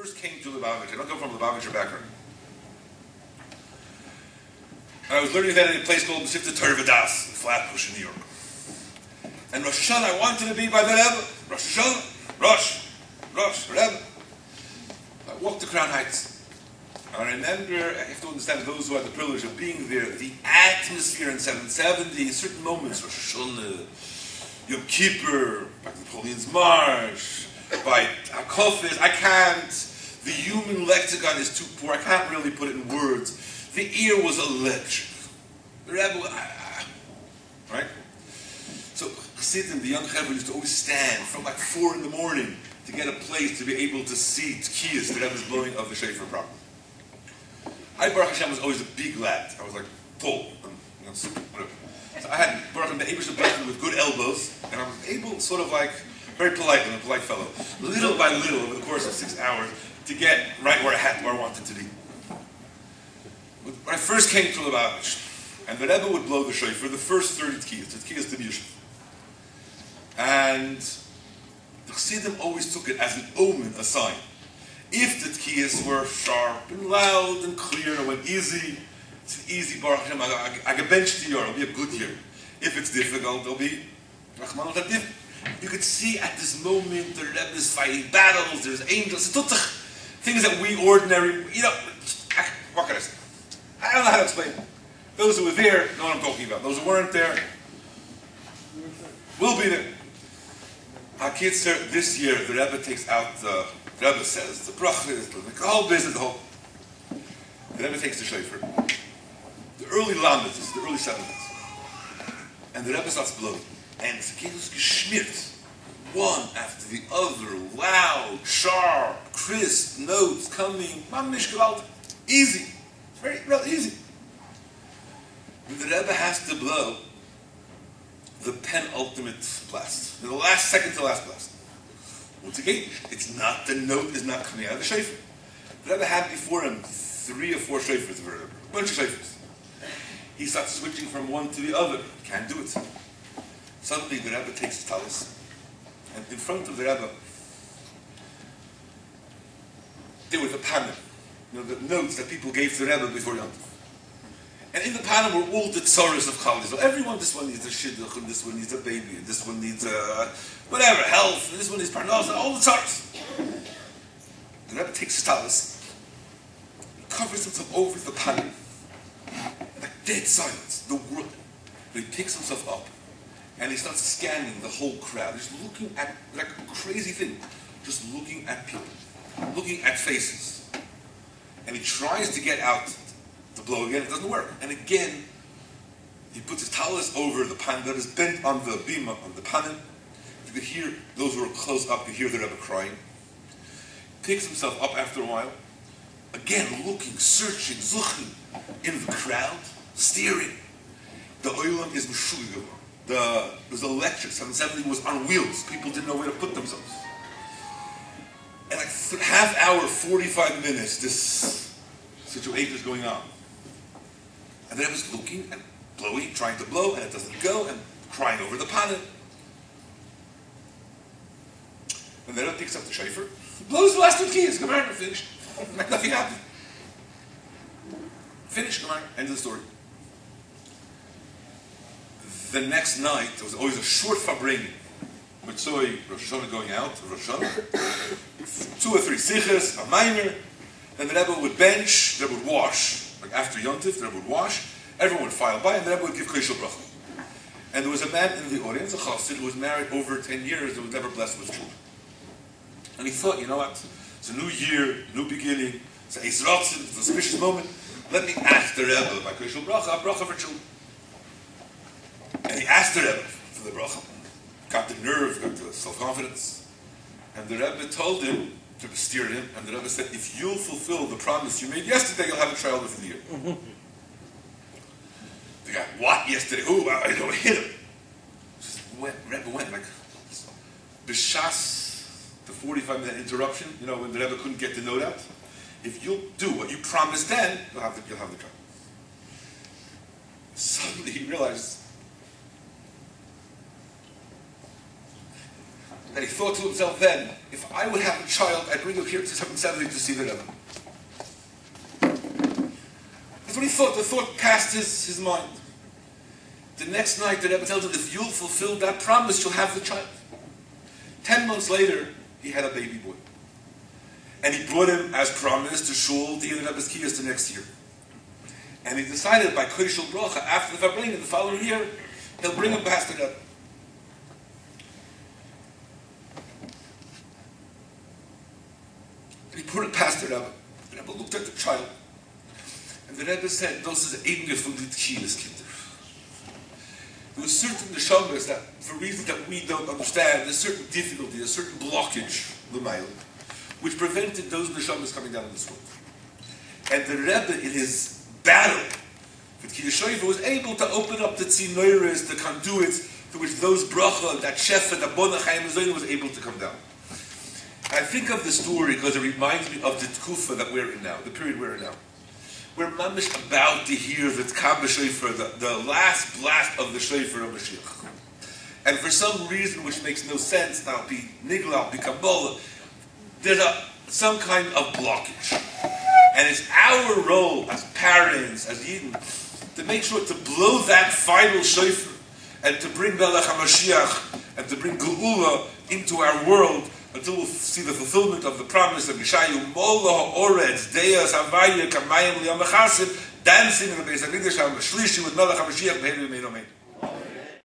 first came to Lubavitch, I don't come from a Lubavitcher background. And I was learning that in a place called Mesivta Torah V'das in Flatbush in New York. And Rosh Hashanah, I wanted to be by the Rebbe. Rosh Hashanah, Rosh, Rebbe. I walked to Crown Heights. I remember, I have to understand, those who had the privilege of being there, the atmosphere in 770, certain moments, Rosh Hashanah, Yom Kippur, by Napoleon's March, by Hakofis, I can't, the human lexicon is too poor, I can't really put it in words. The ear was electric. The Rebbe, right? So Chassidim, the young Rebbe, used to always stand from like 4 in the morning to get a place to be able to see Tkiyas, the Rebbe's blowing of the shofar proper. I, Baruch Hashem, was always a big lad. I was like tall, and whatever. So I had Baruch Hashem, the Abish blessed me with good elbows, and I was able, sort of like, very polite, I'm a polite fellow, little by little over the course of 6 hours, to get right where I wanted to be. When I first came to Lubavitch, and the Rebbe would blow the shofar, the first 30 tkiyas to Yossi. And the Chassidim always took it as an omen, a sign. If the tkiyas were sharp and loud and clear and went easy, it's an easy Baruch Hashem, I can bench the year, it'll be a good year. If it's difficult, it'll be Rahman al difficult. You could see at this moment the Rebbe is fighting battles, there's angels, things that we ordinary, what can I say? I don't know how to explain it. Those who were there know what I'm talking about. Those who weren't there will be there. HaKitzur, this year, the Rebbe takes out the Rebbe says, the brachas, the whole business, the Rebbe takes the shofar. The early Lamedes, the early 70s. And the Rebbe starts blowing. And it's geschmiert. One after the other, loud, sharp, crisp notes coming. Mamish gewaltig. Easy. Very easy. And the Rebbe has to blow the penultimate blast. The last second to last blast. Once again, it's not, the note is not coming out of the shofar. The Rebbe had before him 3 or 4 shofars, a bunch of shofars. He starts switching from one to the other. Can't do it. Suddenly the Rebbe takes his talis, and in front of the Rebbe, there was a panel, the notes that people gave to the Rebbe before Yom Tov. And in the panel were all the tzaras of Chal Yisrael. Everyone, this one needs a shidduch, and this one needs a baby, and this one needs a whatever, health, and this one needs parnas, and all the tzaras. The Rebbe takes his talis, he covers himself over the panel, like dead silence, the world. He picks himself up, and he starts scanning the whole crowd. He's looking at, like a crazy thing, just looking at people, looking at faces. And he tries to get out to blow again, it doesn't work. And again, he puts his talis over the pan that is bent on the bima, on the panim. You could hear, those who were close up could hear the Rebbe crying. Picks himself up after a while, again looking, searching, zuching in the crowd, staring. The oilam is meshugah. It was electric. 770 was on wheels. People didn't know where to put themselves. And like half hour, 45 minutes, this situation is going on. And then I was looking and blowing, trying to blow, and it doesn't go, and crying over the panel. And then it picks up the shofar, blows the last 2 keys, come on, finished. Like nothing happened. Finished, come on, end of the story. The next night, there was always a short fabring. Mitzvah, Rosh Hashanah going out, Rosh Hashanah, 2 or 3 sichas, a minor, then the Rebbe would bench, the Rebbe would wash, like after Yom Tov, the Rebbe would wash, everyone would file by, and the Rebbe would give Kishel Bracha. And there was a man in the audience, a chassid, who was married over 10 years, and was never blessed with children. And he thought, you know what, it's a new year, new beginning, it's an Eis Ratzin, it's an auspicious moment, let me ask the Rebbe by Kishel Bracha, a bracha for children. And he asked the Rebbe for the bracha. Got the nerve, got the self-confidence. And the Rebbe told him, to steer him, and the Rebbe said, if you'll fulfill the promise you made yesterday, you'll have a child within the year. The guy, what, yesterday? Ooh, I don't hit him. Rebbe went like, B'shas, the 45-minute interruption, when the Rebbe couldn't get the note out. If you'll do what you promised then, you'll have the child. Suddenly he realized, And he thought to himself then, if I would have a child, I'd bring him here to 770 to see the Rebbe. That's what he thought. The thought passed his mind. The next night, the Rebbe tells him, if you'll fulfill that promise, you'll have the child. 10 months later, he had a baby boy. And he brought him, as promised, to Shul to get the Rebbe's Kiyos the next year. And he decided by Koshel Bracha, after the Farbrengen, the following year, he'll bring him past the Rebbe. And he put it past the Rebbe. The Rebbe looked at the child. And the Rebbe said, "Das ist eingefundet Kiyos Kinder." There were certain neshamas that, for reasons that we don't understand, there's certain difficulty, there's certain blockage, which prevented those neshamas coming down in this world. And the Rebbe, in his battle with Kiyos Shoifa, was able to open up the tzinoiris, the conduits, through which those bracha, that shefa, that bona chayim zoyin was able to come down. I think of the story because it reminds me of the tkufa that we're in now, the period we're in now. We're mamish about to hear the tkab shofar, the last blast of the shofar of Mashiach. And for some reason which makes no sense, now be nigla, I'll be kabbalah, there's some kind of blockage. And it's our role as parents, as Yidden, to make sure to blow that final shofar and to bring Melech HaMashiach and to bring Geula into our world until we'll see the fulfillment of the promise of Yeshayu Mola Ha'oretz Deas Havaya Kamayim Liyam Mechasim, dancing in the Beis HaMikdash HaShlishi with Melech HaMashiach Be'edu Yemei Amen.